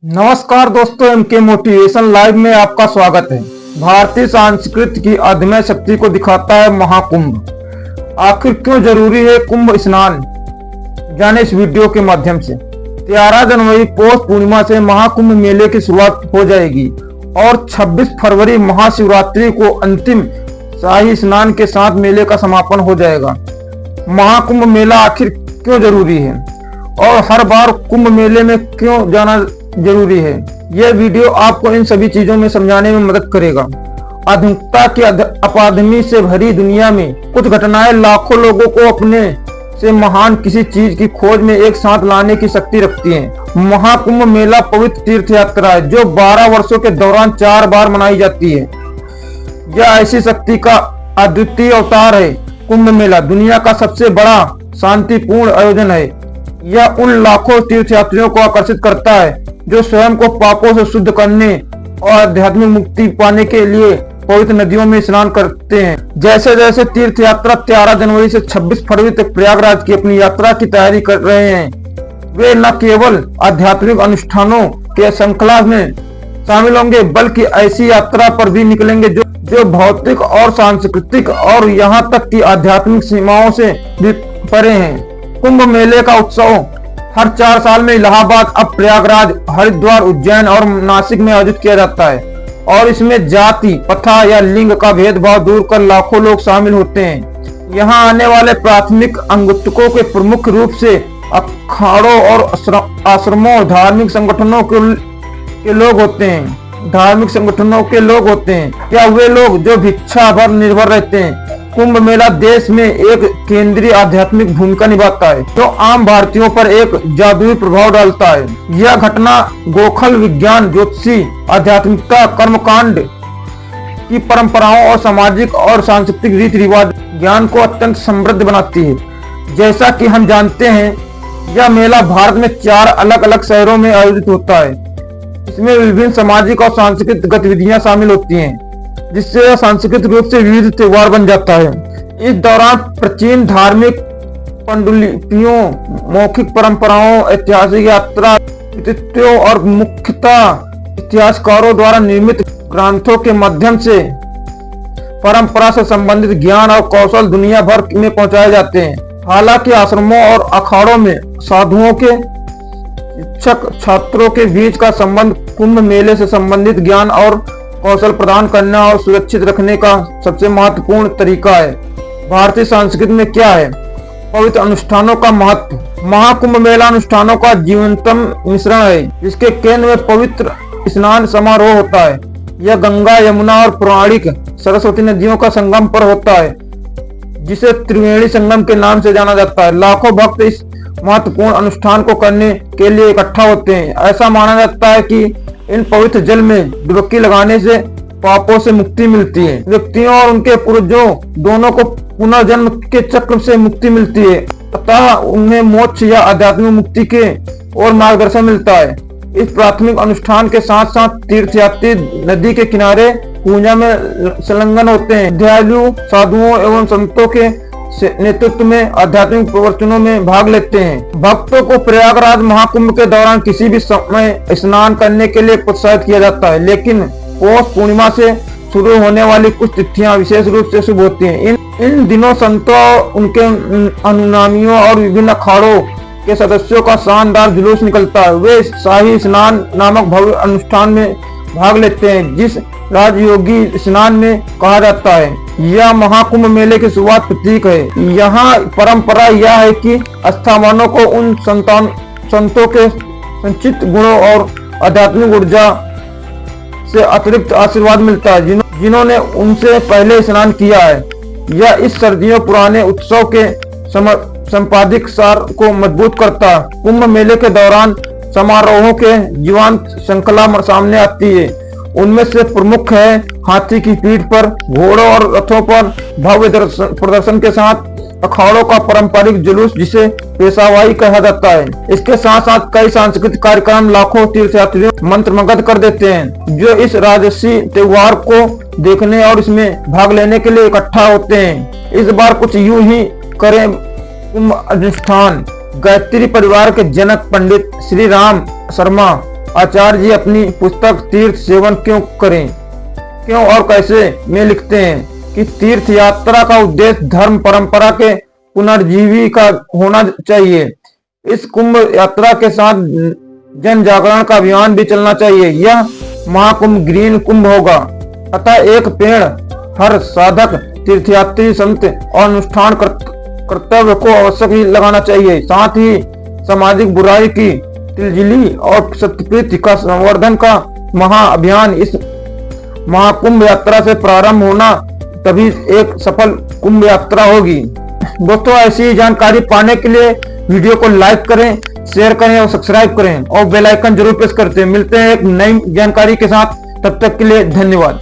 नमस्कार दोस्तों, MK motivation live में आपका स्वागत है। भारतीय संस्कृति की अदम्य शक्ति को दिखाता है महाकुंभ। आखिर क्यों जरूरी है कुंभ स्नान, जाने इस वीडियो के माध्यम से। 13 जनवरी पौष पूर्णिमा से महाकुंभ मेले की शुरुआत हो जाएगी और 26 फरवरी महाशिवरात्रि को अंतिम शाही स्नान के साथ मेले का समापन हो जाएगा। महाकुंभ मेला आखिर क्यों जरूरी है और हर बार कुंभ मेले में क्यों जाना जरूरी है, यह वीडियो आपको इन सभी चीजों में समझाने में मदद करेगा। आधुनिकता की अपाधमी से भरी दुनिया में कुछ घटनाएं लाखों लोगों को अपने से महान किसी चीज की खोज में एक साथ लाने की शक्ति रखती हैं। महाकुंभ मेला पवित्र तीर्थ यात्रा है जो 12 वर्षों के दौरान 4 बार मनाई जाती है। यह ऐसी शक्ति का अद्वितीय अवतार है। कुंभ मेला दुनिया का सबसे बड़ा शांतिपूर्ण आयोजन है। यह उन लाखों तीर्थयात्रियों को आकर्षित करता है जो स्वयं को पापों से शुद्ध करने और आध्यात्मिक मुक्ति पाने के लिए पवित्र नदियों में स्नान करते हैं। जैसे जैसे तीर्थ यात्रा 13 जनवरी से 26 फरवरी तक प्रयागराज की अपनी यात्रा की तैयारी कर रहे हैं, वे न केवल आध्यात्मिक अनुष्ठानों के श्रृंखला में शामिल होंगे बल्कि ऐसी यात्रा पर भी निकलेंगे जो भौतिक और सांस्कृतिक और यहाँ तक कि आध्यात्मिक सीमाओं से भी परे हैं। कुंभ मेले का उत्सव हर 4 साल में इलाहाबाद, अब प्रयागराज, हरिद्वार, उज्जैन और नासिक में आयोजित किया जाता है और इसमें जाति, प्रथा या लिंग का भेदभाव दूर कर लाखों लोग शामिल होते हैं। यहाँ आने वाले प्राथमिक अंगुत्तकों के प्रमुख रूप से अखाड़ों और आश्रमों, धार्मिक संगठनों के लोग होते हैं। या वे लोग जो भिक्षा पर निर्भर रहते हैं। कुंभ मेला देश में एक केंद्रीय आध्यात्मिक भूमिका निभाता है जो आम भारतीयों पर एक जादुई प्रभाव डालता है। यह घटना गोखल विज्ञान, ज्योतिषी, आध्यात्मिकता, कर्मकांड की परंपराओं और सामाजिक और सांस्कृतिक रीति रिवाज ज्ञान को अत्यंत समृद्ध बनाती है। जैसा कि हम जानते हैं, यह मेला भारत में 4 अलग अलग शहरों में आयोजित होता है। इसमें विभिन्न सामाजिक और सांस्कृतिक गतिविधियां शामिल होती हैं जिससे यह सांस्कृतिक रूप से विविध त्योहार बन जाता है। इस दौरान प्राचीन धार्मिक पांडुलिपियों, मौखिक परंपराओं, ऐतिहासिक यात्रा कृतित्वों और मुख्यतः इतिहासकारों द्वारा निर्मित ग्रंथों के माध्यम से परंपरा से संबंधित ज्ञान और कौशल दुनिया भर में पहुंचाए जाते हैं। हालांकि आश्रमों और अखाड़ों में साधुओं के शिक्षक छात्रों के बीच का संबंध कुंभ मेले से संबंधित ज्ञान और कौशल प्रदान करना और सुरक्षित रखने का सबसे महत्वपूर्ण तरीका है। भारतीय संस्कृति में क्या है पवित्र अनुष्ठानों का महत्व। महाकुंभ मेला अनुष्ठानों का जीवंतम मिश्रण है जिसके केंद्र में पवित्र स्नान समारोह होता है। यह गंगा, यमुना और पौराणिक सरस्वती नदियों का संगम पर होता है जिसे त्रिवेणी संगम के नाम से जाना जाता है। लाखों भक्त इस महत्वपूर्ण अनुष्ठान को करने के लिए इकट्ठा होते हैं। ऐसा माना जाता है कि इन पवित्र जल में डुबकी लगाने से पापों से मुक्ति मिलती है। व्यक्तियों और उनके पूर्वजों दोनों को पुनर्जन्म के चक्र से मुक्ति मिलती है, अतः उन्हें मोक्ष या आध्यात्मिक मुक्ति के और मार्गदर्शन मिलता है। इस प्राथमिक अनुष्ठान के साथ साथ तीर्थयात्री नदी के किनारे पूजा में संलग्न होते हैं। दयालु साधुओं एवं संतों के नेतृत्व में आध्यात्मिक प्रवचनों में भाग लेते हैं। भक्तों को प्रयागराज महाकुंभ के दौरान किसी भी समय स्नान करने के लिए प्रोत्साहित किया जाता है, लेकिन पौष पूर्णिमा से शुरू होने वाली कुछ तिथियां विशेष रूप से शुभ होती हैं। इन दिनों संतों, उनके अनुयायियों और विभिन्न अखाड़ों के सदस्यों का शानदार जुलूस निकलता है। वे शाही स्नान नामक भव्य अनुष्ठान में भाग लेते हैं जिस राजयोगी स्नान में कहा जाता है। यह महाकुंभ मेले की शुरुआत प्रतीक है। यहाँ परंपरा यह है कि आस्थावानों को उन संतों के संचित गुणों और आध्यात्मिक ऊर्जा से अतिरिक्त आशीर्वाद मिलता है जिन्होंने उनसे पहले स्नान किया है। यह इस सर्दियों पुराने उत्सव के संपादिक सार को मजबूत करता है। कुंभ मेले के दौरान समारोहों के जीवंत श्रृंखला सामने आती है। उनमें से प्रमुख है हाथी की पीठ पर, घोड़ों और रथों पर भव्य प्रदर्शन के साथ अखाड़ों का पारंपरिक जुलूस जिसे पेशवाई कहा जाता है। इसके साथ साथ कई सांस्कृतिक कार्यक्रम लाखों तीर्थयात्रियों मंत्रमुग्ध कर देते हैं जो इस राजसी त्योहार को देखने और इसमें भाग लेने के लिए इकट्ठा होते हैं। इस बार कुछ यूं ही करें कुंभ अनुष्ठान। गायत्री परिवार के जनक पंडित श्री राम शर्मा आचार्य जी अपनी पुस्तक तीर्थ सेवन क्यों और कैसे में लिखते हैं कि तीर्थ यात्रा का उद्देश्य धर्म परंपरा के पुनर्जीवी का होना चाहिए। इस कुंभ यात्रा के साथ जन जागरण का अभियान भी चलना चाहिए। यह महाकुंभ ग्रीन कुंभ होगा, अतः एक पेड़ हर साधक, तीर्थयात्री, संत और अनुष्ठान कर्तव्य को अवश्य ही लगाना चाहिए। साथ ही सामाजिक बुराई की तिलजिली और सत्यप्रीति का संवर्धन का महाअभियान इस महाकुंभ यात्रा से प्रारंभ होना, तभी एक सफल कुंभ यात्रा होगी। दोस्तों, ऐसी जानकारी पाने के लिए वीडियो को लाइक करें, शेयर करें और सब्सक्राइब करें और बेल आइकन जरूर प्रेस करते हैं। मिलते हैं एक नई जानकारी के साथ, तब तक के लिए धन्यवाद।